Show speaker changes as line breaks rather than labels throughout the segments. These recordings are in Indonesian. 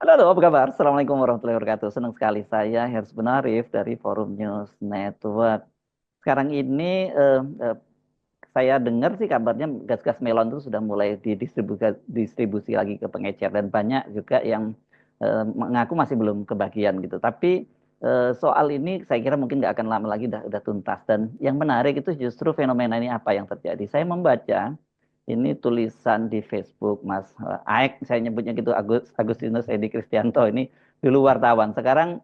Halo, halo, apa kabar? Assalamualaikum warahmatullahi wabarakatuh. Senang sekali saya Hersy Benarif dari Forum News Network. Sekarang ini saya dengar sih kabarnya gas-gas melon itu sudah mulai didistribusi lagi ke pengecer dan banyak juga yang mengaku masih belum kebagian gitu. Tapi soal ini saya kira mungkin nggak akan lama lagi udah tuntas. Dan yang menarik itu justru fenomena ini apa yang terjadi. Saya membaca ini tulisan di Facebook Mas Aek, saya nyebutnya gitu, Agustinus Edi Kristianto ini dulu wartawan. Sekarang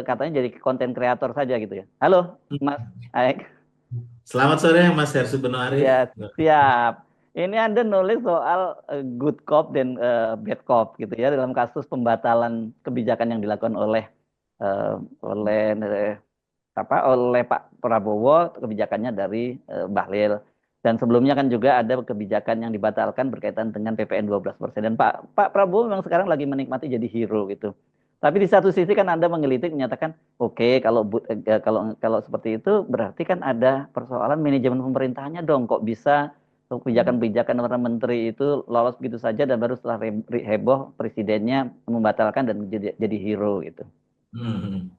katanya jadi konten kreator saja gitu ya. Halo Mas Aek.
Selamat sore Mas Hersubeno Arif.
Ya, siap. Ini Anda nulis soal good cop dan bad cop gitu ya dalam kasus pembatalan kebijakan yang dilakukan eh, oleh oleh Pak Prabowo, kebijakannya dari Bahlil. Dan sebelumnya kan juga ada kebijakan yang dibatalkan berkaitan dengan PPN 12%. Dan Pak Prabowo memang sekarang lagi menikmati jadi hero gitu. Tapi di satu sisi kan Anda menggelitik menyatakan, oke, kalau seperti itu berarti kan ada persoalan manajemen pemerintahannya dong. Kok bisa kebijakan-kebijakan para menteri itu lolos begitu saja dan baru setelah heboh presidennya membatalkan dan jadi hero gitu.
Hmm.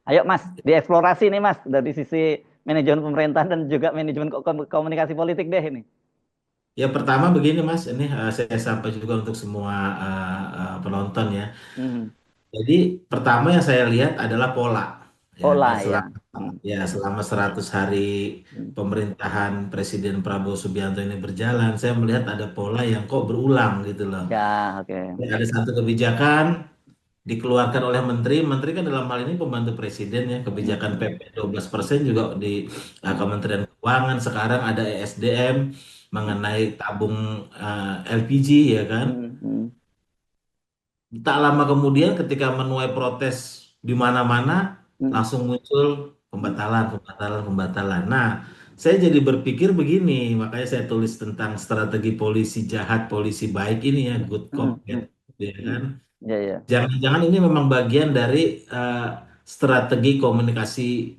Ayo Mas, dieksplorasi nih Mas dari sisi manajemen pemerintahan dan juga manajemen komunikasi politik deh ini.
Ya pertama begini Mas, ini saya sapa juga untuk semua penonton ya.
Hmm.
Jadi pertama yang saya lihat adalah pola ya
Pola ya.
selama
Hmm.
selama 100 hari
Hmm.
pemerintahan Presiden Prabowo Subianto ini berjalan, saya melihat ada pola yang kok berulang gitu loh.
Ya, oke.
Ada satu kebijakan dikeluarkan oleh menteri, menteri kan dalam hal ini pembantu presiden ya,
Hmm.
kebijakan PP 12% juga di Kementerian Keuangan. Sekarang ada ESDM mengenai tabung LPG ya kan.
Hmm. Hmm.
Tak lama kemudian ketika menuai protes di mana-mana
Hmm.
langsung muncul
Hmm.
pembatalan, pembatalan, pembatalan. Nah, saya jadi berpikir begini, makanya saya tulis tentang strategi polisi jahat, polisi baik ini ya, good cop,
Hmm.
bad
Hmm.
cop, ya
Hmm.
kan.
Ya, ya.
Jangan-jangan ini memang bagian dari eh, strategi komunikasi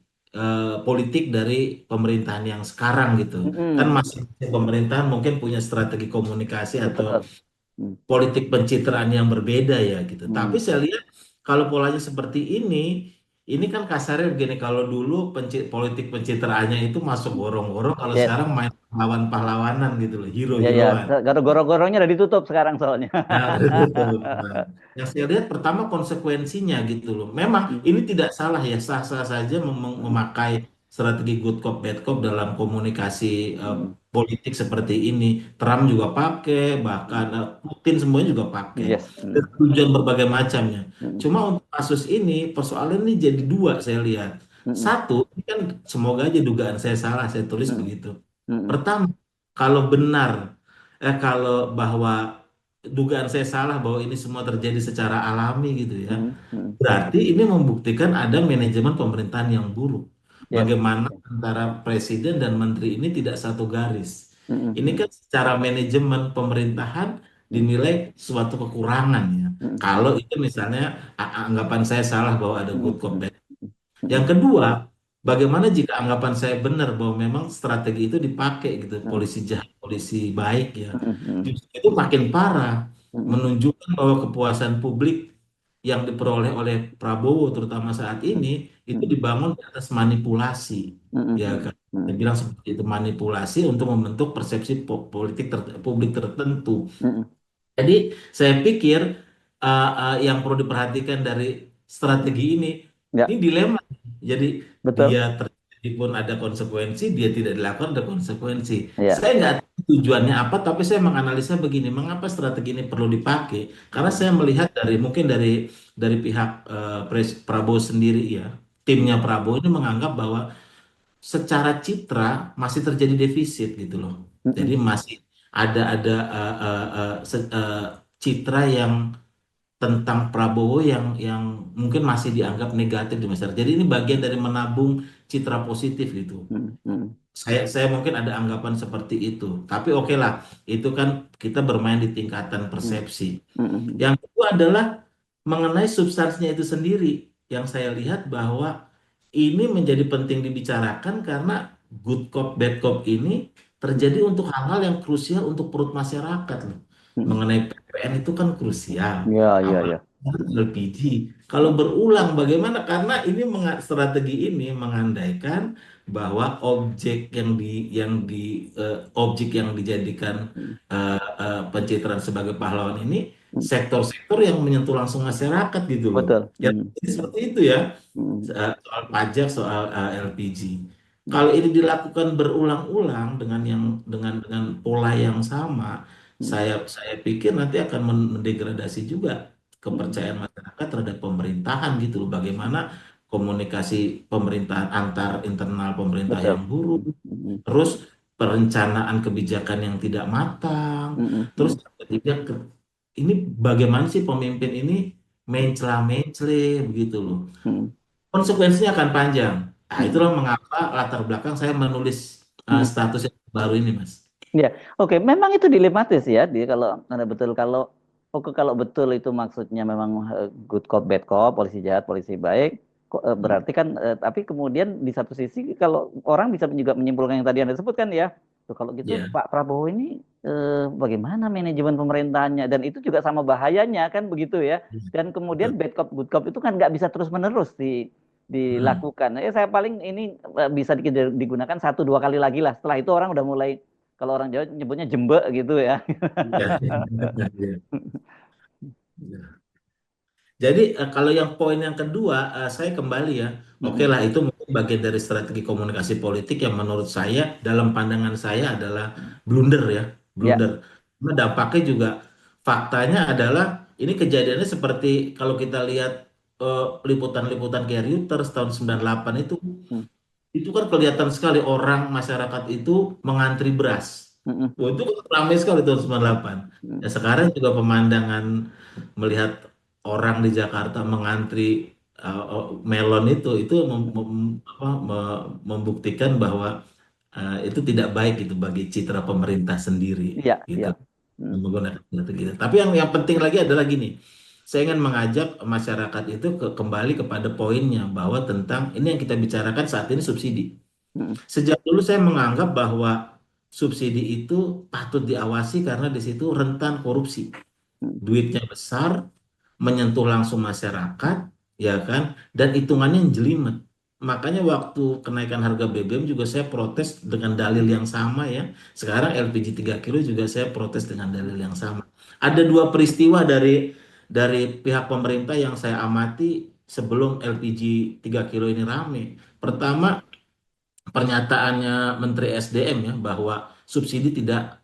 politik dari pemerintahan yang sekarang gitu. Kan
Hmm.
masing-masing pemerintahan mungkin punya strategi komunikasi atau
Betul. Hmm.
politik pencitraan yang berbeda ya gitu. Tapi
Hmm.
saya lihat kalau polanya seperti ini kan kasarnya begini. Kalau dulu politik pencitraannya itu masuk gorong-gorong, kalau
Yes.
sekarang main pahlawan-pahlawanan gitu loh,
Ya, ya.
hero-heroan.
Goro-goronya udah ditutup sekarang soalnya.
Nah, betul. Nah, yang saya lihat pertama konsekuensinya gitu loh. Memang
Hmm.
ini tidak salah ya, sah-sah saja
Hmm.
memakai strategi good cop bad cop dalam komunikasi
Hmm.
politik seperti ini. Trump juga pakai, bahkan
Hmm.
Putin semuanya juga pakai.
Yes.
Dan
Hmm.
tujuan berbagai macamnya.
Hmm.
Cuma untuk kasus ini persoalan ini jadi dua saya lihat.
Hmm.
Satu, ini kan semoga aja dugaan saya salah, saya tulis
Hmm.
begitu.
Hmm.
Pertama, kalau benar kalau bahwa dugaan saya salah bahwa ini semua terjadi secara alami gitu ya.
Hmm. Hmm.
Berarti ini membuktikan ada manajemen pemerintahan yang buruk.
Yes.
Bagaimana antara presiden dan menteri ini tidak satu garis.
Hmm.
Ini
Hmm.
kan secara manajemen pemerintahan
Hmm.
dinilai suatu kekurangan ya.
Hmm.
Kalau itu misalnya anggapan saya salah bahwa ada
Hmm.
good cop
Hmm.
bad. Yang
Hmm.
kedua, bagaimana jika anggapan saya benar bahwa memang strategi itu dipakai gitu,
Hmm.
polisi jahat, polisi baik ya.
Hmm.
Justru itu makin parah,
Hmm.
menunjukkan bahwa kepuasan publik yang diperoleh oleh Prabowo terutama saat ini itu
Hmm.
dibangun di atas manipulasi, ya
Hmm.
kan. Saya
Hmm.
bilang seperti itu manipulasi untuk membentuk persepsi politik publik tertentu.
Hmm.
Jadi saya pikir yang perlu diperhatikan dari strategi ini
Ya,
dilema. Jadi dia
betul.
terjadi pun ada konsekuensi, dia tidak dilakukan ada konsekuensi.
Ya.
Saya nggak tahu tujuannya apa, tapi saya menganalisa begini, mengapa strategi ini perlu dipakai? Karena
Hmm.
saya melihat mungkin dari pihak Prabowo sendiri ya, timnya Prabowo ini menganggap bahwa secara citra masih terjadi defisit gitu loh. Jadi
Hmm.
masih ada citra yang tentang Prabowo yang mungkin masih dianggap negatif di masyarakat. Jadi ini bagian dari menabung citra positif gitu.
Hmm. Hmm.
Saya mungkin ada anggapan seperti itu. Tapi oke lah, itu kan kita bermain di tingkatan
Hmm.
persepsi.
Hmm.
Yang kedua adalah mengenai substansinya itu sendiri. Yang saya lihat bahwa ini menjadi penting dibicarakan karena good cop, bad cop ini terjadi untuk hal-hal yang krusial untuk perut masyarakat loh.
Hmm.
Mengenai PPN itu kan krusial,
Ya, ya,
apalagi
ya.
LPG. Kalau berulang, bagaimana? Karena ini strategi ini mengandaikan bahwa objek yang dijadikan pencitraan sebagai pahlawan ini sektor-sektor yang menyentuh langsung masyarakat gitu loh.
Betul.
Ya, seperti itu ya. Soal pajak, soal LPG. Kalau ini dilakukan berulang-ulang dengan pola yang sama, saya pikir nanti akan mendegradasi juga kepercayaan masyarakat terhadap pemerintahan gitu loh. Bagaimana komunikasi pemerintahan antar internal pemerintah yang
Betul.
buruk, terus perencanaan kebijakan yang tidak matang, terus yang ketiga ini bagaimana sih pemimpin ini mencela-mencela begitu loh. Konsekuensinya akan panjang. Nah, itulah mengapa latar belakang saya menulis status yang baru ini, Mas.
Ya, oke. Memang itu dilematis ya. Dia kalau ada betul kalau oke kalau betul itu maksudnya memang good cop bad cop, polisi jahat, polisi baik.
Hmm.
Berarti kan, tapi kemudian di satu sisi kalau orang bisa juga menyimpulkan yang tadi Anda sebutkan ya. Tuh kalau gitu
Ya,
Pak Prabowo ini bagaimana manajemen pemerintahannya dan itu juga sama bahayanya kan begitu ya. Dan kemudian
betul.
bad cop good cop itu kan nggak bisa terus menerus
Hmm.
dilakukan. Saya paling ini bisa digunakan satu dua kali lagi lah. Setelah itu orang udah mulai kalau orang Jawa nyebutnya jembek gitu ya.
Iya, iya, iya. Jadi kalau yang poin yang kedua, saya kembali ya, oke
Mm-mm.
lah itu mungkin bagian dari strategi komunikasi politik yang menurut saya, dalam pandangan saya adalah blunder ya,
Ya.
blunder. Karena dampaknya juga, faktanya adalah ini kejadiannya seperti kalau kita lihat liputan-liputan kayak Reuters tahun 98
Mm.
itu kan kelihatan sekali orang masyarakat itu mengantri beras.
Mm-mm.
Wah, itu kan ramai sekali tahun 98.
Mm.
Ya, sekarang juga pemandangan melihat orang di Jakarta mengantri melon itu membuktikan bahwa itu tidak baik itu bagi citra pemerintah sendiri
Iya,
gitu,
iya. Mm.
menggunakan data gitu. Tapi yang penting lagi adalah gini, saya ingin mengajak masyarakat itu kembali kepada poinnya bahwa tentang ini yang kita bicarakan saat ini subsidi.
Mm.
Sejak dulu saya menganggap bahwa subsidi itu patut diawasi karena di situ rentan korupsi.
Mm.
Duitnya besar, menyentuh langsung masyarakat, ya kan? Dan hitungannya yang jelimet. Makanya waktu kenaikan harga BBM juga saya protes dengan dalil yang sama ya. Sekarang LPG 3 kilo juga saya protes dengan dalil yang sama. Ada dua peristiwa dari pihak pemerintah yang saya amati sebelum LPG 3 kilo ini rame. Pertama, pernyataannya Menteri SDM ya bahwa subsidi tidak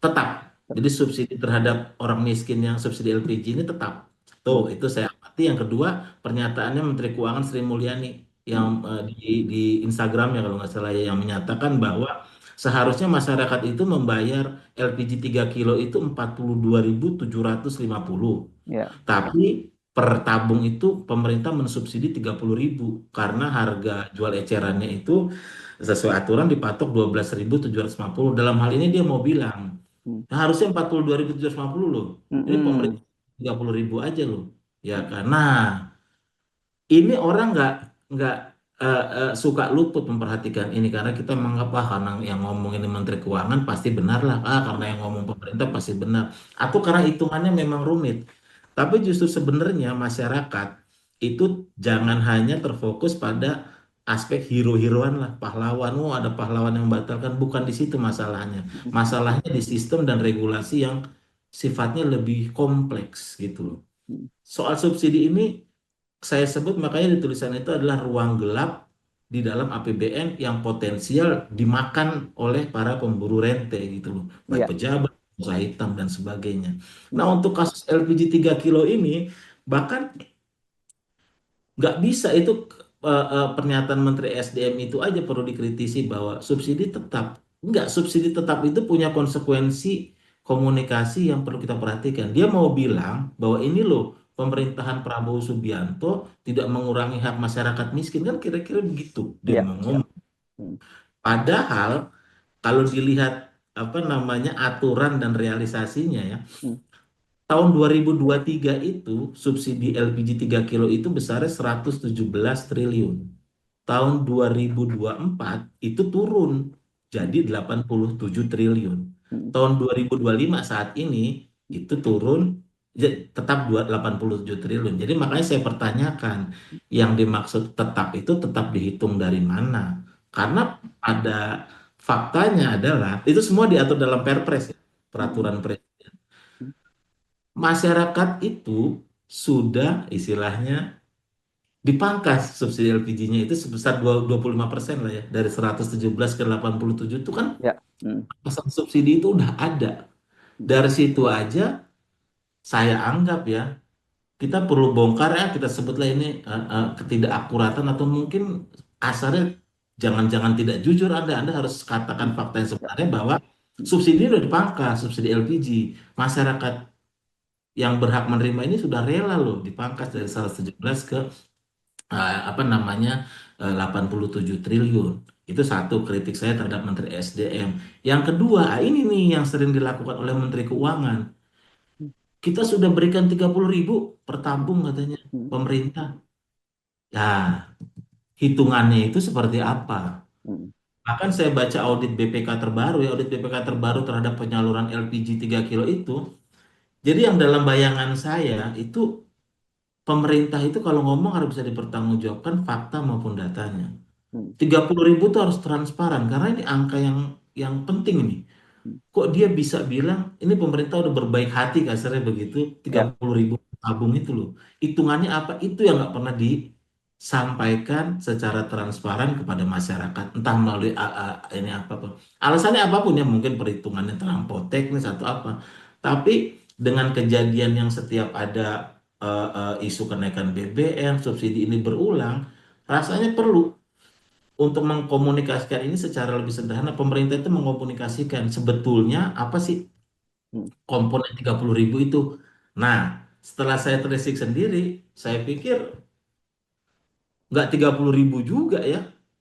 tetap. Jadi subsidi terhadap orang miskin yang subsidi LPG ini tetap. Tuh,
Mm.
itu saya amati. Yang kedua, pernyataannya Menteri Keuangan Sri Mulyani yang
Mm.
di Instagramnya kalau nggak salah ya, yang menyatakan bahwa seharusnya masyarakat itu membayar LPG 3 kilo itu 42.750.
Ya.
Tapi per tabung itu pemerintah mensubsidi 30.000 karena harga jual ecerannya itu sesuai aturan dipatok 12.750. Dalam hal ini dia mau bilang,
Mm.
nah, harusnya 42.750 loh. Ini
Mm-mm.
pemerintah 30.000 aja loh. Ya karena ini orang nggak suka luput memperhatikan ini karena kita menganggap karena yang ngomong ini Menteri Keuangan pasti benar lah. Karena yang ngomong pemerintah pasti benar. Atau karena hitungannya memang rumit. Tapi justru sebenarnya masyarakat itu jangan hanya terfokus pada aspek hero-heroan lah, pahlawan. Oh, ada pahlawan yang membatalkan. Bukan di situ masalahnya. Masalahnya di sistem dan regulasi yang sifatnya lebih kompleks gitu loh. Soal subsidi ini saya sebut makanya di tulisan itu adalah ruang gelap di dalam APBN yang potensial dimakan oleh para pemburu rente gitu loh, baik
Ya.
pejabat, usaha hitam dan sebagainya. Nah, untuk kasus LPG 3 kilo ini bahkan nggak bisa itu pernyataan Menteri SDM itu aja perlu dikritisi bahwa subsidi tetap. Nggak, subsidi tetap itu punya konsekuensi komunikasi yang perlu kita perhatikan. Dia mau bilang bahwa ini loh pemerintahan Prabowo Subianto tidak mengurangi hak masyarakat miskin kan kira-kira begitu dia
Ya.
mau
Ya.
ngomong.
Mm.
Padahal kalau dilihat apa namanya aturan dan realisasinya ya,
Mm.
tahun 2023 itu subsidi LPG 3 kilo itu besarnya 117 triliun. Tahun 2024 itu turun
Mm.
jadi 87 triliun.
Mm.
Tahun 2025 saat ini itu turun tetap 87 triliun. Jadi makanya saya pertanyakan, yang dimaksud tetap itu tetap dihitung dari mana? Karena ada faktanya adalah itu semua diatur dalam Perpres ya,
Mm,
peraturan presiden. Masyarakat itu sudah istilahnya dipangkas subsidi LPG-nya itu sebesar 25% lah ya, dari 117 ke 87 itu kan
ya. Mm,
pasal subsidi itu udah ada.
mm,
Dari situ aja saya anggap ya, kita perlu bongkar ya, kita sebutlah ini ketidakakuratan atau mungkin kasarnya jangan-jangan tidak jujur Anda. Anda harus katakan
mm,
fakta yang
ya.
sebenarnya bahwa
Mm,
subsidi udah dipangkas, subsidi LPG. Masyarakat yang berhak menerima ini sudah rela loh dipangkas dari 117 ke apa namanya 87 triliun. Itu satu kritik saya terhadap Menteri SDM. Yang kedua, ini nih yang sering dilakukan oleh Menteri Keuangan. Kita sudah berikan 30.000 per
mm,
tabung katanya
mm,
pemerintah. Ya, hitungannya itu seperti apa?
mm,
Bahkan saya baca audit BPK terbaru ya, audit BPK terbaru terhadap penyaluran LPG 3 kilo itu. Jadi yang dalam bayangan saya itu pemerintah itu kalau ngomong harus bisa dipertanggungjawabkan fakta maupun datanya.
mm,
30.000 itu harus transparan karena ini angka yang penting ini.
mm.
Kok dia bisa bilang ini pemerintah udah berbaik hati kasarnya begitu, tiga
Ya.
puluh ribu tabung itu loh. Hitungannya apa? Itu yang nggak pernah disampaikan secara transparan kepada masyarakat. Entah melalui ini apa apa. Alasannya apapun ya, mungkin perhitungannya terlampau teknis atau apa. Tapi dengan kejadian yang setiap ada isu kenaikan BBM, subsidi ini berulang, rasanya perlu untuk mengkomunikasikan ini secara lebih sederhana. Pemerintah itu mengkomunikasikan sebetulnya apa sih
Mm.
komponen 30.000 itu. Nah, setelah saya telisik sendiri, saya pikir nggak 30.000 juga ya,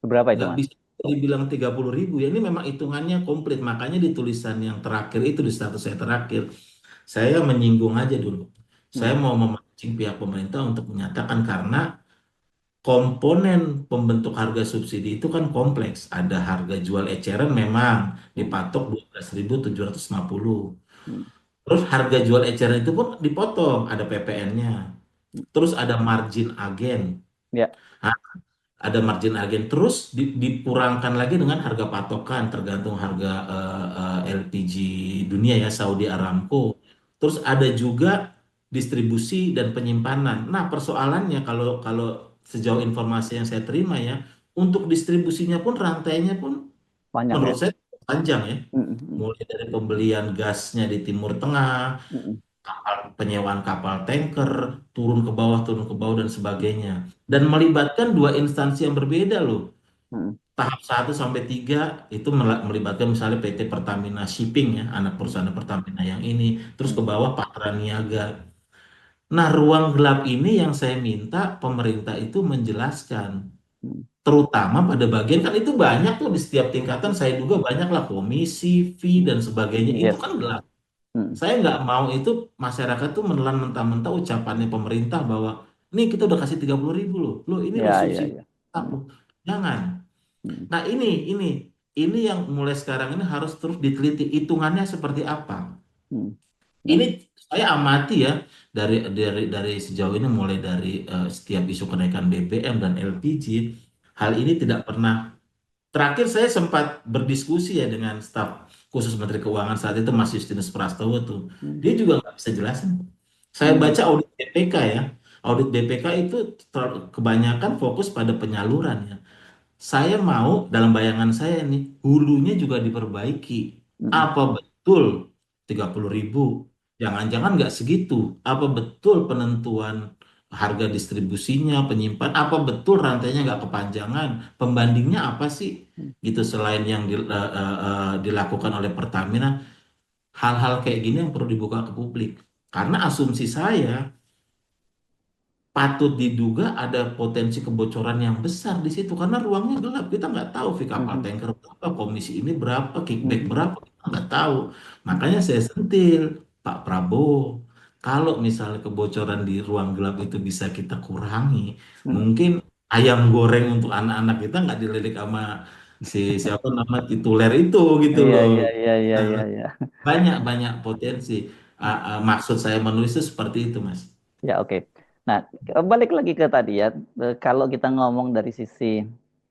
Berapa itu,
nggak
Mas?
bisa dibilang 30.000 ya. Ini memang hitungannya komplit. Makanya di tulisan yang terakhir itu, di status saya terakhir, saya menyinggung aja dulu. Saya
Mm,
mau memancing pihak pemerintah untuk menyatakan karena komponen pembentuk harga subsidi itu kan kompleks. Ada harga jual eceran memang
mm,
dipatok 12.750.
mm,
Terus harga jual eceran itu pun dipotong, ada PPN-nya.
mm.
Terus ada margin agen.
Ya.
Nah, ada margin agen. Terus dipurangkan lagi dengan harga patokan tergantung harga LPG dunia ya, Saudi Aramco. Terus ada juga distribusi dan penyimpanan. Nah, persoalannya kalau kalau sejauh informasi yang saya terima ya, untuk distribusinya pun rantainya pun
Panjang ya.
menurut saya panjang ya.
Mm, mm,
Mulai dari pembelian gasnya di Timur Tengah,
mm, mm,
penyewaan kapal tanker, turun ke bawah dan sebagainya. Dan melibatkan dua instansi yang berbeda loh.
mm,
Tahap 1 sampai 3 itu melibatkan misalnya PT Pertamina Shipping ya, anak
mm,
perusahaan Pertamina yang ini, terus ke
mm,
bawah Patra Niaga. Nah, ruang gelap ini yang saya minta pemerintah itu menjelaskan,
mm,
terutama pada bagian kan itu banyak tuh di setiap tingkatan, saya duga banyak lah komisi, fee
mm.
dan sebagainya, itu
Yes.
kan gelap.
Mm,
Saya nggak mau itu masyarakat tuh menelan mentah-mentah ucapannya pemerintah bahwa nih kita udah kasih 30.000 loh, loh ini loh
ya, ya,
subsidi.
ya.
Aku
Mm,
jangan.
mm,
Nah ini yang mulai sekarang ini harus terus diteliti hitungannya seperti apa.
mm.
Ini
Ya.
saya amati ya dari sejauh ini mulai dari setiap isu kenaikan BBM dan LPG, hal ini tidak pernah. Terakhir saya sempat berdiskusi ya dengan staf khusus Menteri Keuangan saat itu Mas Justinus Prastowo tuh.
Mm,
Dia juga nggak bisa jelasin. Saya
mm,
baca audit BPK ya. Audit BPK itu kebanyakan fokus pada penyaluran ya. Saya mau dalam bayangan saya nih hulunya juga diperbaiki.
mm,
Apa betul 30.000? Jangan-jangan nggak segitu. Apa betul penentuan harga distribusinya, penyimpan? Apa betul rantainya nggak kepanjangan? Pembandingnya apa sih?
mm,
Gitu selain yang dilakukan oleh Pertamina, hal-hal kayak gini yang perlu dibuka ke publik. Karena asumsi saya patut diduga ada potensi kebocoran yang besar di situ karena ruangnya gelap, kita nggak tahu fee kapal
mm,
tanker berapa, komisi ini berapa, kickback
mm,
berapa, kita nggak tahu. Makanya saya sentil Pak Prabowo, kalau misalnya kebocoran di ruang gelap itu bisa kita kurangi,
mm.
mungkin ayam goreng untuk anak-anak kita nggak dilirik sama si siapa nama tituler itu gitu
Iya,
loh.
iya, iya, iya,
Nah,
iya, iya.
banyak banyak potensi. Maksud saya menulis itu seperti itu, Mas.
Ya, oke. Nah, balik lagi ke tadi ya. Kalau kita ngomong dari sisi,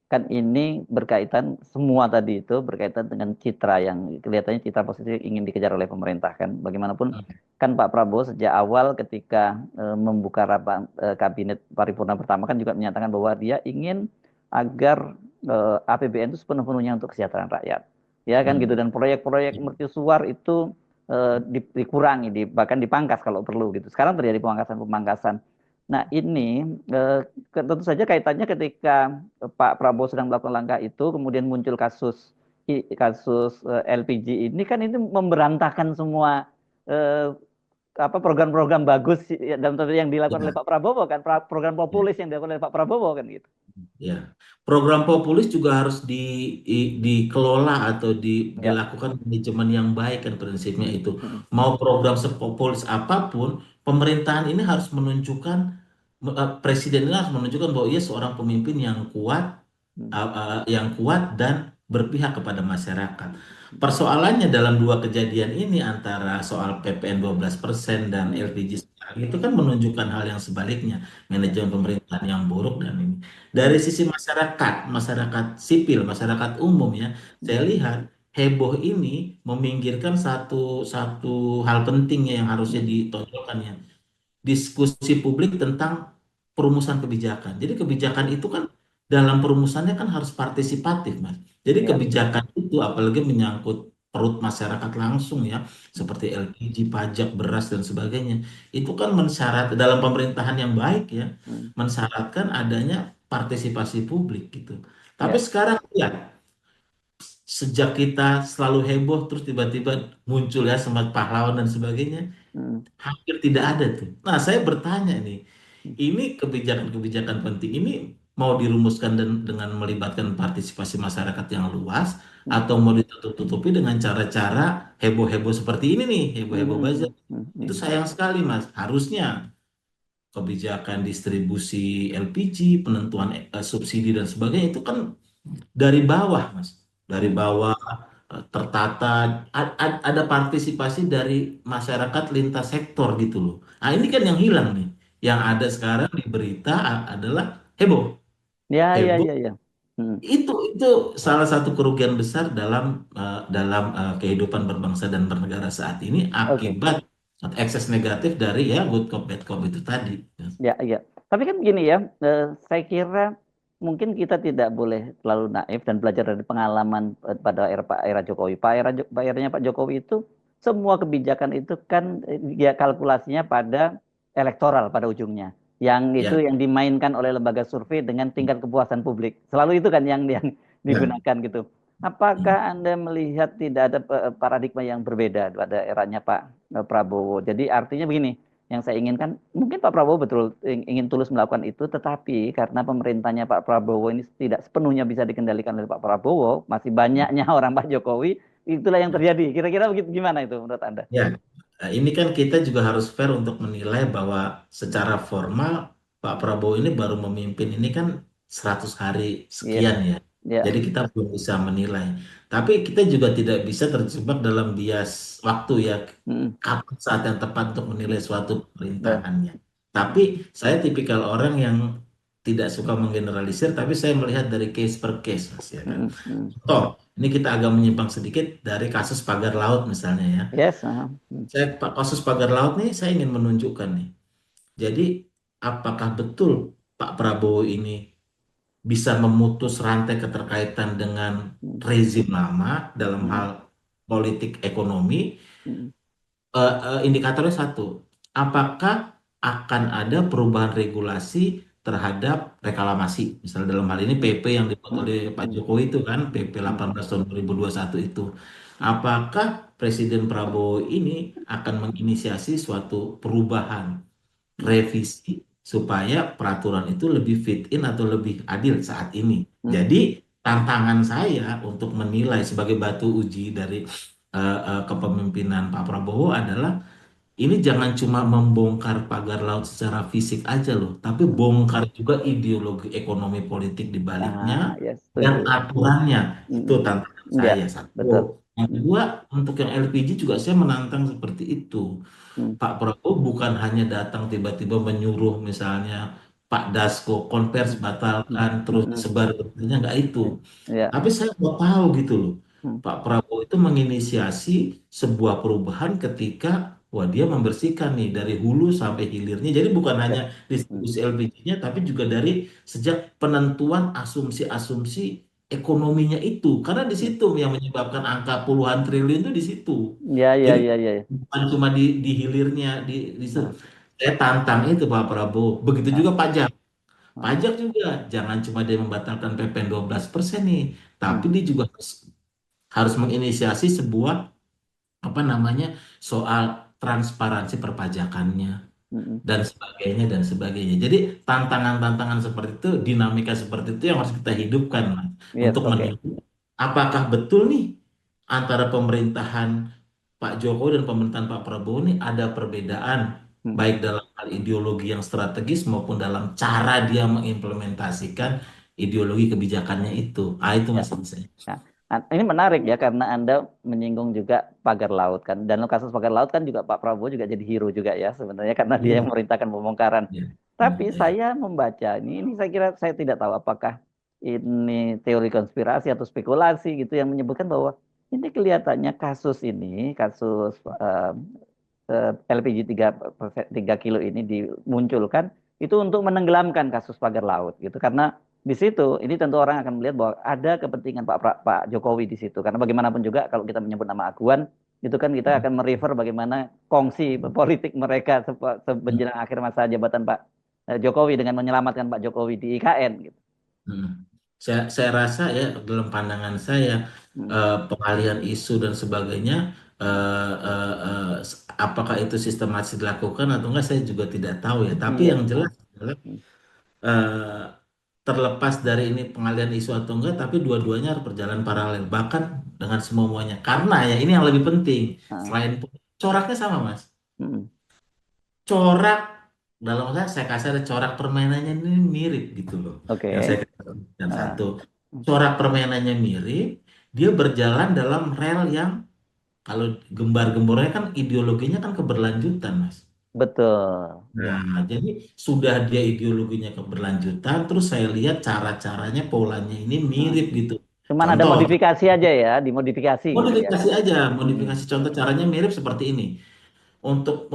kan ini berkaitan semua tadi itu berkaitan dengan citra yang kelihatannya citra positif ingin dikejar oleh pemerintah kan. Bagaimanapun kan Pak Prabowo sejak awal ketika membuka rapat kabinet paripurna pertama kan juga menyatakan bahwa dia ingin agar APBN itu sepenuh-penuhnya untuk kesejahteraan rakyat. Ya kan gitu,
Hmm.
dan proyek-proyek mercusuar itu dikurangi, bahkan dipangkas kalau perlu gitu. Sekarang terjadi pemangkasan-pemangkasan. Nah ini tentu saja kaitannya ketika Pak Prabowo sedang melakukan langkah itu, kemudian muncul kasus LPG ini kan itu memberantakan semua eh, apa program-program bagus dalam tanda yang dilakukan oleh
Ya,
Pak Prabowo kan, program
ya.
populis yang dilakukan oleh Pak Prabowo kan gitu.
Ya, program populis juga harus dikelola atau
Ya.
dilakukan manajemen yang baik kan prinsipnya
Hmm,
itu.
hmm,
Mau program sepopulis apapun, pemerintahan ini harus menunjukkan, presiden ini harus menunjukkan bahwa ia seorang pemimpin
hmm,
yang kuat dan berpihak kepada masyarakat. Persoalannya dalam dua kejadian ini antara soal PPN 12% dan
hmm,
LPG sekarang itu kan menunjukkan hal yang sebaliknya,
ya,
manajemen pemerintahan yang buruk dan ini.
hmm,
Dari sisi masyarakat, masyarakat sipil, masyarakat umum ya, saya
hmm,
lihat heboh ini meminggirkan satu satu hal pentingnya yang harusnya
hmm,
ditonjolkan ya, diskusi publik tentang perumusan kebijakan. Jadi kebijakan itu kan dalam perumusannya kan harus partisipatif, Mas. Jadi
ya,
kebijakan itu apalagi menyangkut perut masyarakat langsung ya,
hmm,
seperti LPG, pajak, beras dan sebagainya. Itu kan mensyarat dalam pemerintahan yang baik ya,
hmm,
mensyaratkan adanya partisipasi publik gitu. Tapi
ya,
sekarang ya, sejak kita selalu heboh terus tiba-tiba muncul ya semangat pahlawan dan sebagainya,
hmm,
hampir tidak ada tuh. Nah, saya bertanya nih,
hmm,
ini kebijakan-kebijakan penting ini mau dirumuskan dengan melibatkan partisipasi masyarakat yang luas
hmm,
atau mau ditutup-tutupi dengan cara-cara heboh-heboh seperti ini nih, heboh-heboh buzzer.
hmm, hmm,
Itu
hmm,
sayang sekali, Mas. Harusnya kebijakan distribusi LPG, penentuan subsidi dan sebagainya itu kan dari bawah, Mas. Dari
hmm.
bawah, tertata, ada partisipasi dari masyarakat lintas sektor gitu loh. Nah, ini kan yang hilang nih. Yang ada sekarang di berita adalah heboh.
Ya, ya,
Heboh
ya, ya. Hmm.
itu salah satu kerugian besar dalam kehidupan berbangsa dan bernegara saat ini
Oke.
akibat ekses negatif dari ya good cop bad cop itu tadi.
Ya, ya. Tapi kan begini ya, saya kira mungkin kita tidak boleh terlalu naif dan belajar dari pengalaman pada era Jokowi. Eranya Pak Jokowi itu semua kebijakan itu kan ya kalkulasinya pada elektoral pada ujungnya. Yang itu
Ya,
yang dimainkan oleh lembaga survei dengan tingkat kepuasan publik. Selalu itu kan yang
ya.
digunakan gitu. Apakah Anda melihat tidak ada paradigma yang berbeda pada eranya Pak Prabowo? Jadi artinya begini, yang saya inginkan mungkin Pak Prabowo betul ingin tulus melakukan itu, tetapi karena pemerintahnya Pak Prabowo ini tidak sepenuhnya bisa dikendalikan oleh Pak Prabowo, masih banyaknya orang Pak Jokowi, itulah yang terjadi. Kira-kira begitu, gimana itu menurut Anda?
Ya, ini kan kita juga harus fair untuk menilai bahwa secara formal Pak Prabowo ini baru memimpin ini kan 100 hari
Iya,
sekian ya. Jadi
iya.
kita belum bisa menilai. Tapi kita juga tidak bisa terjebak dalam bias waktu ya.
Mm,
Kapan saat yang tepat untuk menilai suatu
ya.
pemerintahannya. Tapi saya tipikal orang yang tidak suka menggeneralisir, tapi saya melihat dari case per case, Mas, ya kan.
Mm, mm.
Contoh, ini kita agak menyimpang sedikit dari kasus pagar laut misalnya ya.
Yes.
Kasus pagar laut nih saya ingin menunjukkan nih. Jadi apakah betul Pak Prabowo ini bisa memutus rantai keterkaitan dengan
Mm,
rezim lama dalam
mm,
hal politik ekonomi?
mm,
Indikatornya satu, apakah akan ada perubahan regulasi terhadap reklamasi? Misalnya dalam hal ini
mm,
PP yang dibuat
mm,
oleh Pak
mm,
Jokowi itu kan, PP
mm,
18 tahun 2021 itu. Apakah Presiden Prabowo ini akan menginisiasi suatu perubahan,
mm,
revisi, supaya peraturan itu lebih fit in atau lebih adil saat ini?
mm,
Jadi tantangan saya untuk menilai sebagai batu uji dari kepemimpinan Pak Prabowo adalah ini jangan cuma membongkar pagar laut secara fisik aja loh, tapi
mm.
bongkar juga ideologi ekonomi politik di baliknya
Ah, ya
dan
setuju.
aturannya.
Mm,
Itu
mm.
tantangan
Ya,
saya satu.
betul.
Yang kedua, untuk yang LPG juga saya menantang seperti itu.
Hmm.
Pak Prabowo bukan hanya datang tiba-tiba menyuruh misalnya Pak Dasko konvers
Hmm. Hmm.
batalkan terus
Hmm.
sebar beritanya nggak itu.
Ya.
Tapi saya mau tahu gitu loh.
Hmm.
Pak Prabowo itu menginisiasi sebuah perubahan ketika wah dia membersihkan nih dari hulu sampai hilirnya. Jadi bukan hanya
Ya. Hmm.
distribusi LPG-nya tapi juga dari sejak penentuan asumsi-asumsi ekonominya itu. Karena di
Hmm.
situ yang menyebabkan angka puluhan triliun itu di situ.
Ya, ya,
Jadi
ya, ya.
bukan cuma di hilirnya di
Nah,
saya tantang itu Pak Prabowo. Begitu
nah,
juga pajak.
nah.
Pajak juga jangan cuma dia membatalkan PPN 12% nih,
Hmm.
tapi dia juga harus menginisiasi sebuah apa namanya soal transparansi perpajakannya
Hmm.
dan sebagainya dan sebagainya. Jadi tantangan-tantangan seperti itu, dinamika seperti itu yang harus kita hidupkan Mas,
Yes,
untuk
oke.
menilai apakah betul nih antara pemerintahan Pak Jokowi dan pemerintahan Pak Prabowo ini ada perbedaan
Hmm.
baik dalam hal ideologi yang strategis maupun dalam cara dia mengimplementasikan ideologi kebijakannya itu. Ah itu
Ya.
Mas saya.
Nah, ini menarik ya karena Anda menyinggung juga pagar laut kan. Dan kasus pagar laut kan juga Pak Prabowo juga jadi hero juga ya sebenarnya karena dia yang
Iya,
memerintahkan pembongkaran.
iya, iya,
Tapi
iya.
saya membaca ini saya kira saya tidak tahu apakah ini teori konspirasi atau spekulasi gitu yang menyebutkan bahwa ini kelihatannya kasus ini, kasus LPG 3 kilo ini dimunculkan itu untuk menenggelamkan kasus pagar laut gitu karena di situ ini tentu orang akan melihat bahwa ada kepentingan Pak Jokowi di situ karena bagaimanapun juga kalau kita menyebut nama aguan itu kan kita akan merefer bagaimana kongsi politik mereka menjelang akhir masa jabatan Pak Jokowi dengan menyelamatkan Pak Jokowi di IKN gitu.
Hmm. Saya rasa ya dalam pandangan saya
Hmm.
pengalihan isu dan sebagainya apakah itu sistematis dilakukan atau enggak saya juga tidak tahu ya. Tapi
Iya.
yang jelas adalah
Hmm.
eh, terlepas dari ini pengalihan isu atau enggak, tapi dua-duanya harus berjalan paralel bahkan dengan semuanya. Karena ya ini yang lebih penting
Ah.
selain coraknya sama Mas.
Hmm.
Corak dalam saya kasih ada corak permainannya ini mirip gitu loh. Yang saya
Oke.
katakan
Ah.
satu, corak permainannya mirip, dia berjalan dalam rel yang kalau gembar-gembornya kan ideologinya kan keberlanjutan, Mas.
Betul. Ya.
Nah, jadi sudah dia ideologinya keberlanjutan, terus saya lihat cara-caranya, polanya ini
Ah.
mirip gitu.
Cuman ada
Contoh,
modifikasi aja ya, dimodifikasi gitu ya.
modifikasi aja,
Hmm.
modifikasi contoh caranya mirip seperti ini. Untuk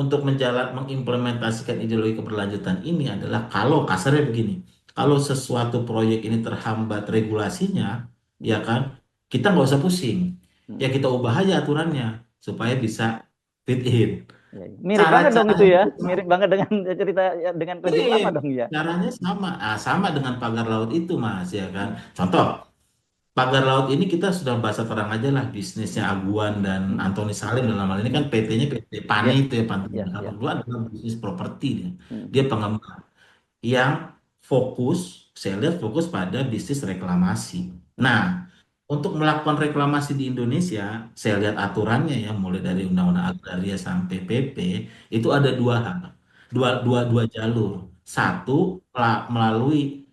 mengimplementasikan ideologi keberlanjutan ini adalah kalau kasarnya begini, kalau sesuatu proyek ini terhambat regulasinya, ya kan, kita nggak usah pusing, ya
Hmm.
kita ubah aja aturannya supaya bisa fit in.
Ya, ya. Mirip banget dong itu
Cara-caranya
ya,
itu
mirip banget dengan cerita ya, dengan rezim lama
mirip,
dong ya.
caranya sama, sama dengan pagar laut itu mas, ya kan.
Hmm.
Contoh, pagar laut ini kita sudah bahasa terang aja lah bisnisnya Aguan dan
Hmm.
Antoni Salim dalam hal ini
Hmm.
kan PT-nya PT PANE
Ya,
itu ya Pantai
ya,
Indah
ya.
Kapur adalah bisnis properti dia.
Hmm.
Dia pengembang yang fokus, saya lihat fokus pada bisnis reklamasi. Nah,
Hmm.
untuk melakukan reklamasi di Indonesia, saya lihat aturannya ya, mulai dari Undang-Undang Agraria sampai PP, itu ada dua hal, dua jalur.
Hmm.
Satu, melalui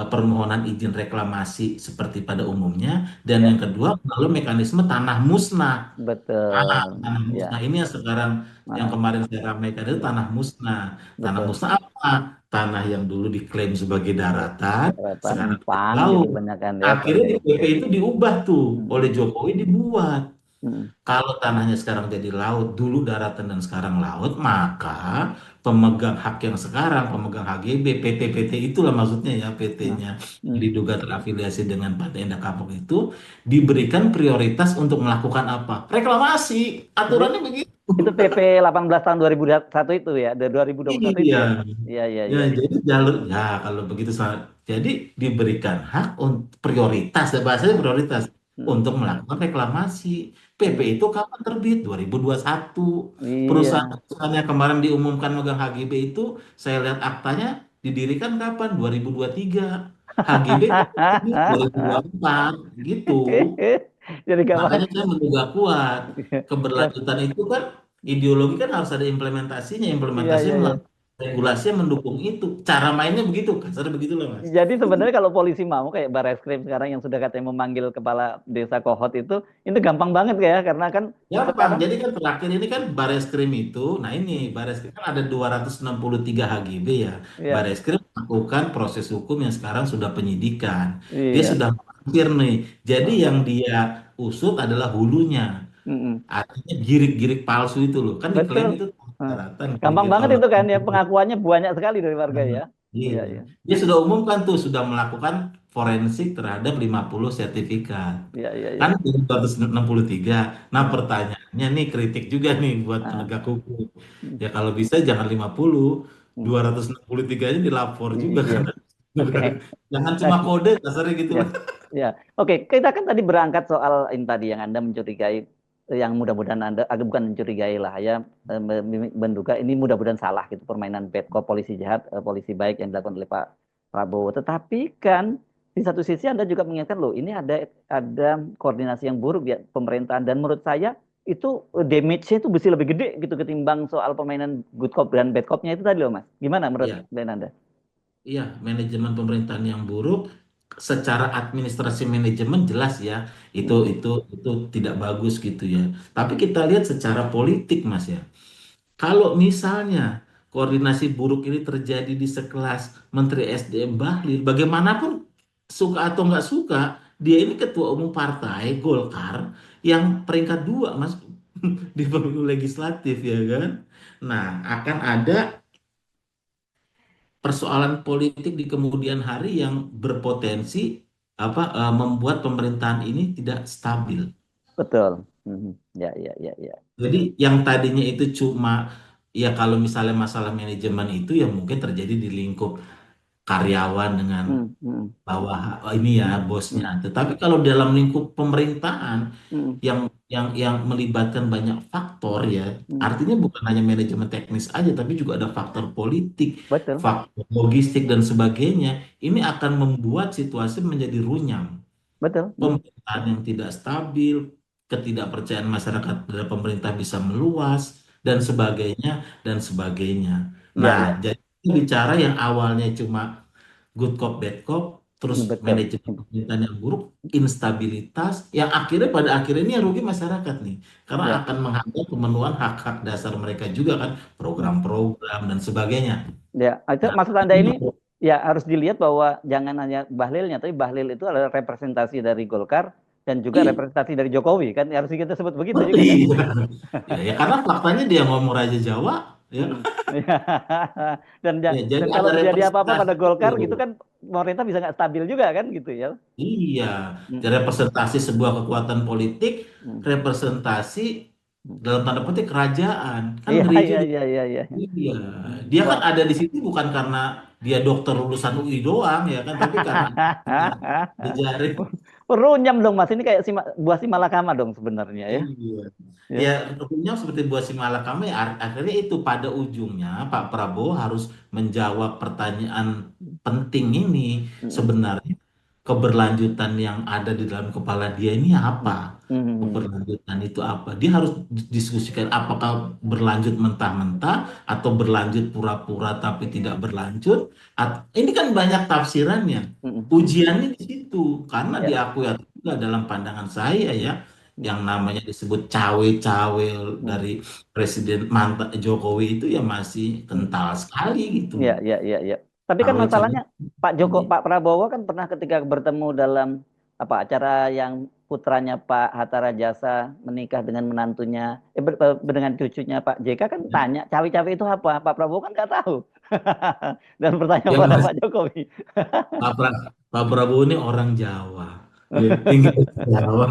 permohonan izin reklamasi seperti pada umumnya, dan
Ya,
yang kedua melalui mekanisme tanah musnah.
betul.
Tanah musnah
Ya.
ini yang sekarang yang
Nah,
kemarin saya ramaikan itu
ya,
tanah musnah. Tanah
betul.
musnah apa? Tanah yang dulu diklaim sebagai daratan,
Daratan
sekarang jadi
empang gitu
laut.
banyak kan ya
Akhirnya di
proyek.
PP
Ya.
itu diubah tuh oleh
Hmm.
Jokowi dibuat.
Hmm.
Kalau tanahnya sekarang jadi laut, dulu daratan dan sekarang laut, maka pemegang hak yang sekarang, pemegang HGB, PT-PT itulah maksudnya ya,
Nah.
PT-nya yang
Hmm.
diduga terafiliasi dengan Pantai Indah Kapuk itu, diberikan prioritas untuk melakukan apa? Reklamasi.
Jadi
Aturannya begitu.
itu PP 18 tahun 2001 itu ya, dari 2021 itu
Iya.
ya. Iya, iya,
Ya,
iya.
jadi jalur, ya kalau begitu jadi diberikan hak untuk prioritas, ya bahasanya prioritas
Hmm.
untuk melakukan reklamasi. PP
Hmm.
itu kapan terbit? 2021.
Iya.
Perusahaan yang kemarin diumumkan megang HGB itu, saya lihat aktanya didirikan kapan? 2023. HGB terbit 2024, gitu.
Jadi gampang.
Makanya saya menduga kuat
Ya,
keberlanjutan itu kan ideologi kan harus ada implementasinya,
iya, iya,
implementasinya
iya.
regulasinya mendukung itu. Cara mainnya begitu, kasar begitu loh Mas.
Jadi sebenarnya kalau polisi mau kayak Barreskrim sekarang yang sudah katanya memanggil kepala desa Kohot itu gampang banget ya karena kan
Gampang.
sekarang
Jadi kan terakhir ini kan Bareskrim itu, nah ini Bareskrim kan ada 263 HGB ya.
ya
Bareskrim melakukan proses hukum yang sekarang sudah penyidikan. Dia
iya.
sudah melansir nih. Jadi yang dia usut adalah hulunya.
Mm-mm.
Artinya girik-girik palsu itu loh. Kan
Betul.
diklaim itu
Hah.
daratan
Gampang
girik-girik
banget
orang.
itu kan ya pengakuannya banyak sekali dari warga
Nah,
ya.
iya.
Iya, iya.
Dia sudah umumkan tuh, sudah melakukan forensik terhadap 50 sertifikat.
Iya, iya, iya.
Kan 263. Nah,
Hmm.
pertanyaannya nih kritik juga nih buat
Ah,
penegak hukum.
hmm,
Ya kalau bisa jangan 50,
hmm.
263-nya dilapor juga
Iya.
kan.
Oke.
Jangan cuma kode, kasarnya gitu
Ya,
loh.
ya. Oke, kita kan tadi berangkat soal ini tadi yang Anda mencurigai, yang mudah-mudahan Anda agak bukan mencurigai lah ya, menduga ini mudah-mudahan salah gitu permainan bad cop polisi jahat, polisi baik yang dilakukan oleh Pak Prabowo. Tetapi kan di satu sisi Anda juga mengingatkan loh, ini ada koordinasi yang buruk ya pemerintahan dan menurut saya itu damage-nya itu mesti lebih gede gitu ketimbang soal permainan good cop dan bad cop-nya itu tadi loh Mas. Gimana menurut
Iya,
Anda?
iya, manajemen pemerintahan yang buruk secara administrasi manajemen jelas ya, itu
Hmm,
itu itu tidak bagus gitu ya. Tapi kita lihat secara politik Mas ya. Kalau misalnya koordinasi buruk ini terjadi di sekelas Menteri SDM Bahlil, bagaimanapun suka atau nggak suka, dia ini ketua umum partai Golkar yang peringkat dua, Mas, di pemilu legislatif ya kan. Nah, akan ada persoalan politik di kemudian hari yang berpotensi membuat pemerintahan ini tidak stabil.
betul. Mhm. Ya, ya, ya, ya.
Jadi yang tadinya itu cuma ya kalau misalnya masalah manajemen itu ya mungkin terjadi di lingkup karyawan dengan
Hmm, hmm,
bawah ini ya bosnya.
hmm,
Tetapi kalau dalam lingkup pemerintahan
hmm,
yang melibatkan banyak faktor ya,
hmm.
artinya bukan hanya manajemen teknis aja, tapi juga ada faktor politik,
Betul,
faktor logistik dan sebagainya. Ini akan membuat situasi menjadi runyam.
betul. Hmm.
Pemerintahan yang tidak stabil, ketidakpercayaan masyarakat terhadap pemerintah bisa meluas dan sebagainya dan sebagainya.
Ya,
Nah,
ya,
jadi bicara yang awalnya cuma good cop, bad cop, terus
betul.
manajemen pemerintahan yang buruk, instabilitas, yang akhirnya pada akhirnya ini yang rugi masyarakat nih, karena
Ya.
akan menghambat pemenuhan hak-hak dasar mereka juga kan,
Hmm.
program-program dan sebagainya.
Ya, itu
Nah,
maksud Anda
ini
ini ya harus dilihat bahwa jangan hanya Bahlilnya, tapi Bahlil itu adalah representasi dari Golkar dan juga
iya,
representasi dari Jokowi kan harus kita sebut begitu juga kan.
iya, ya karena faktanya dia ngomong Raja Jawa, ya,
Hmm. Dan
ya jadi
dan
ada
kalau terjadi apa-apa
representasi
pada
itu.
Golkar gitu kan pemerintah bisa nggak stabil juga kan gitu ya.
Iya,
Hmm.
jadi representasi sebuah kekuatan politik,
Hmm.
representasi
Hmm.
dalam tanda petik kerajaan, kan
Iya,
ngeri
iya,
juga.
iya, iya, iya.
Iya,
Hmm.
dia kan
Wah.
ada di situ bukan karena dia dokter lulusan UI doang ya kan, tapi karena jejaring.
Runyam dong Mas, ini kayak buah si malakama dong sebenarnya ya.
Iya,
Ya.
ya tentunya seperti buah si malakama ya akhirnya itu pada ujungnya Pak Prabowo harus menjawab pertanyaan penting ini
Mm-mm.
sebenarnya keberlanjutan yang ada di dalam kepala dia ini apa?
Mm-mm.
Keberlanjutan itu apa? Dia harus diskusikan apakah berlanjut mentah-mentah atau berlanjut pura-pura tapi tidak berlanjut. Ini kan banyak tafsirannya.
Mm-mm.
Ujiannya di situ karena
Ya.
diakui atau juga dalam pandangan saya ya
Mm.
yang namanya disebut cawe-cawe
Mm.
dari Presiden mantan Jokowi itu ya masih
Mm.
kental sekali gitu.
Ya, ya, ya, ya. Tapi kan
Cawe-cawe.
masalahnya Pak Prabowo kan pernah ketika bertemu dalam apa acara yang putranya Pak Hatta Rajasa menikah dengan menantunya, dengan cucunya Pak JK kan tanya cawe-cawe itu apa? Pak Prabowo kan nggak tahu. Dan bertanya
Ya
pada
Mas,
Pak Jokowi.
Pak Prabowo ini orang Jawa, ya, tinggal di Jawa.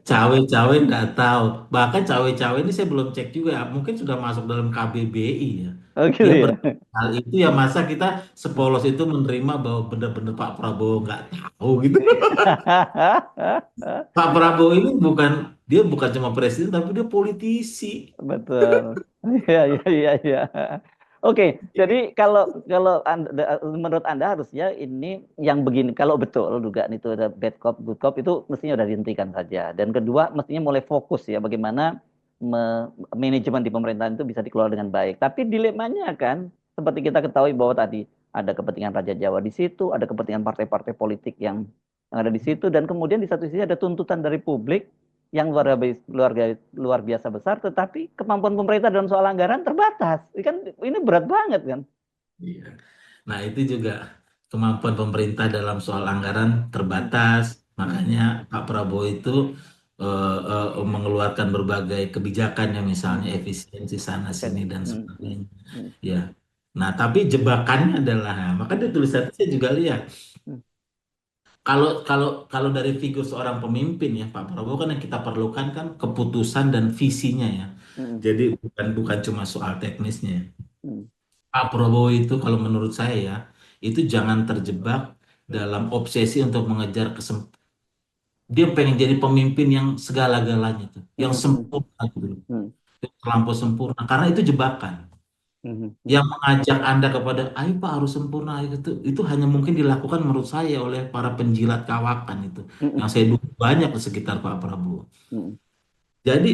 Cawe-cawe nggak tahu. Bahkan cawe-cawe ini saya belum cek juga. Mungkin sudah masuk dalam KBBI ya.
Oh gitu
Dia
ya.
berhal itu ya masa kita sepolos itu menerima bahwa benar-benar Pak Prabowo nggak tahu gitu. Pak Prabowo ini dia bukan cuma presiden tapi dia politisi.
Betul. Iya, iya, iya, iya. Oke, jadi kalau kalau menurut Anda harusnya ini yang begini, kalau betul dugaan itu ada bad cop, good cop itu mestinya udah dihentikan saja. Dan kedua, mestinya mulai fokus ya bagaimana manajemen di pemerintahan itu bisa dikelola dengan baik. Tapi dilemanya kan, seperti kita ketahui bahwa tadi ada kepentingan Raja Jawa di situ, ada kepentingan partai-partai politik yang ada di situ, dan kemudian di satu sisi ada tuntutan dari publik yang luar biasa besar, tetapi kemampuan pemerintah dalam soal anggaran terbatas. Ini berat banget kan?
Iya. Nah, itu juga kemampuan pemerintah dalam soal anggaran
Hmm,
terbatas.
hmm,
Makanya Pak Prabowo itu mengeluarkan berbagai kebijakan yang
hmm,
misalnya efisiensi sana sini
makanya,
dan
hmm,
sebagainya.
hmm,
Ya. Nah, tapi jebakannya adalah, nah, maka di
hmm,
tulisan saya juga lihat
hmm,
kalau kalau kalau dari figur seorang pemimpin ya Pak Prabowo kan yang kita perlukan kan keputusan dan visinya ya.
hmm,
Jadi bukan bukan cuma soal teknisnya.
hmm,
Pak Prabowo itu kalau menurut saya ya, itu jangan terjebak dalam obsesi untuk mengejar dia pengen jadi pemimpin yang segala-galanya tuh, yang
hmm, hmm,
sempurna gitu loh.
hmm,
Terlampau sempurna karena itu jebakan.
hmm,
Yang mengajak Anda kepada ayo Pak harus sempurna itu hanya mungkin dilakukan menurut saya oleh para penjilat kawakan itu
hmm,
yang saya
hmm,
dukung banyak di sekitar Pak Prabowo.
hmm,
Jadi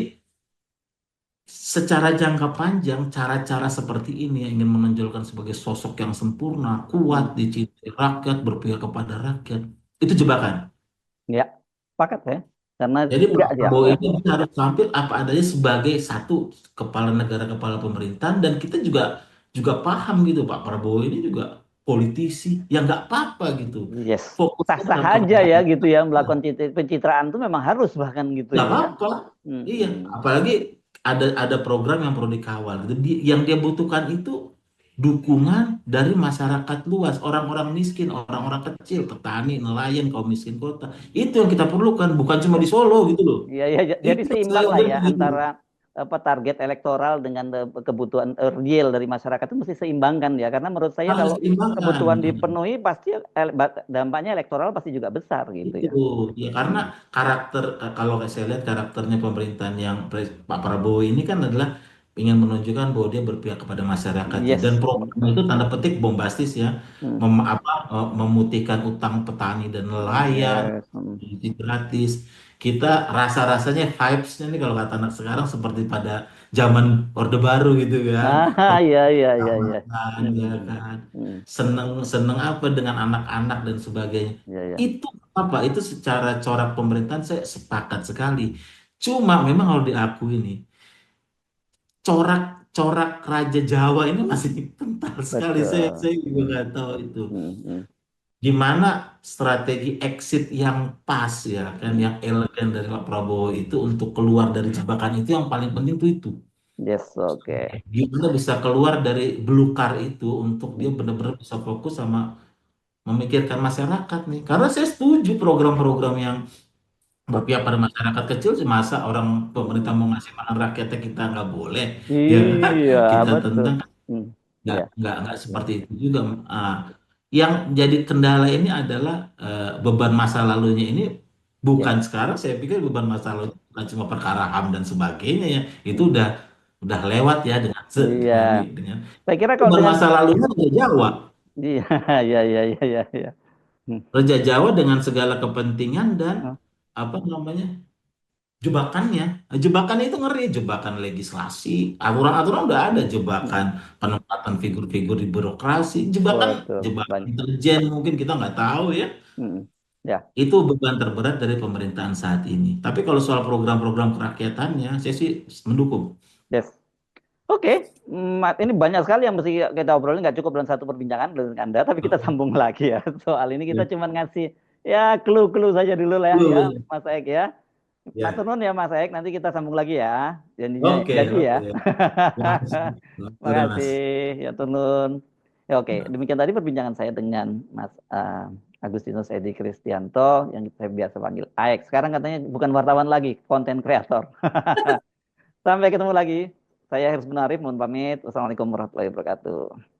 secara jangka panjang, cara-cara seperti ini yang ingin menonjolkan sebagai sosok yang sempurna, kuat,
hmm.
dicintai rakyat, berpihak kepada rakyat, itu jebakan.
Ya, sepakat ya. Karena
Jadi Pak
enggak sih
Prabowo
ya.
ini dia harus tampil apa adanya sebagai satu kepala negara, kepala pemerintahan, dan kita juga juga paham gitu Pak Prabowo ini juga politisi, yang nggak apa-apa gitu.
Yes,
Fokusnya
sah-sah
dalam
aja ya
kepentingan
gitu ya,
rakyat.
melakukan pencitraan itu memang harus bahkan gitu
Nggak
ya.
apa-apa.
Hmm,
Iya,
hmm.
apalagi ada program yang perlu dikawal. Gitu. Yang dia butuhkan itu dukungan dari masyarakat luas, orang-orang miskin, orang-orang kecil, petani, nelayan, kaum miskin kota. Itu yang kita perlukan, bukan cuma
Ya,
di Solo gitu loh.
ya, ya, jadi
Itu yang
seimbang
saya
lah
lihat
ya
gitu.
antara apa target elektoral dengan kebutuhan real dari masyarakat itu mesti seimbangkan ya. Karena menurut saya
Harus
kalau
diimbangkan.
kebutuhan dipenuhi pasti dampaknya elektoral pasti juga besar gitu
Itu
ya.
ya karena
Hmm.
karakter kalau saya lihat karakternya pemerintahan yang Pak Prabowo ini kan adalah ingin menunjukkan bahwa dia berpihak kepada masyarakat ya dan
Yes.
program itu tanda petik bombastis ya
Hmm.
memutihkan utang petani dan nelayan
Yes. Hmm.
jadi gratis kita rasa-rasanya vibes-nya nih kalau kata anak sekarang seperti pada zaman Orde Baru gitu kan
Ah, ya, ya, ya, ya.
keamanan ya
Hmm.
kan
Hmm.
seneng seneng apa dengan anak-anak dan sebagainya
Ya, ya.
itu apa itu secara corak pemerintahan saya sepakat sekali cuma memang kalau diakui nih corak corak Raja Jawa ini masih kental sekali
Betul.
saya juga
Hmm.
nggak tahu itu
Hmm. Hmm.
gimana strategi exit yang pas ya kan
Hmm.
yang elegan dari Pak Prabowo itu untuk keluar dari jebakan itu yang paling penting tuh itu.
Yes, oke.
Gimana bisa keluar dari belukar itu untuk dia
Hmm.
benar-benar bisa fokus sama memikirkan masyarakat nih. Karena saya setuju program-program yang berpihak pada masyarakat kecil sih masa orang pemerintah
Hmm.
mau ngasih makan rakyatnya kita nggak boleh ya kan?
Iya,
Kita
betul.
tentang
Hmm.
nggak
Ya,
nggak
ya,
seperti itu juga. Ah, yang jadi kendala ini adalah beban masa lalunya ini
ya.
bukan sekarang saya pikir beban masa lalu bukan cuma perkara HAM dan sebagainya ya itu
Hmm.
udah lewat ya dengan
Iya.
dengan
Saya kira kalau
beban
dengan
masa lalunya udah Jawa.
iya, iya, iya, iya, iya, iya. Hmm.
Raja Jawa dengan segala kepentingan dan
Oh,
apa namanya jebakannya. Jebakannya itu ngeri, jebakan legislasi, aturan-aturan udah ada,
hmm.
jebakan penempatan figur-figur di birokrasi, jebakan
Betul,
jebakan
banyak.
intelijen mungkin kita nggak tahu ya.
Hmm. Ya,
Itu beban terberat dari pemerintahan saat ini. Tapi kalau soal program-program kerakyatannya, saya sih mendukung.
yes. Oke, ini banyak sekali yang mesti kita obrolin, nggak cukup dalam satu perbincangan dengan Anda, tapi kita sambung lagi ya. Soal ini kita
Ya.
cuma ngasih ya clue-clue saja dulu lah ya,
Belum.
Mas Ek ya. Matur
Ya.
nuwun ya Mas Ek, nanti kita sambung lagi ya. Janji,
Oke,
janji ya.
oke. Terima kasih. Terima
Makasih,
kasih.
ya turun. Ya, oke, demikian tadi perbincangan saya dengan Mas Agustinus Edi Kristianto yang saya biasa panggil Aek. Sekarang katanya bukan wartawan lagi, konten kreator. Sampai ketemu lagi. Saya Harus Munarif, mohon pamit. Wassalamualaikum warahmatullahi wabarakatuh.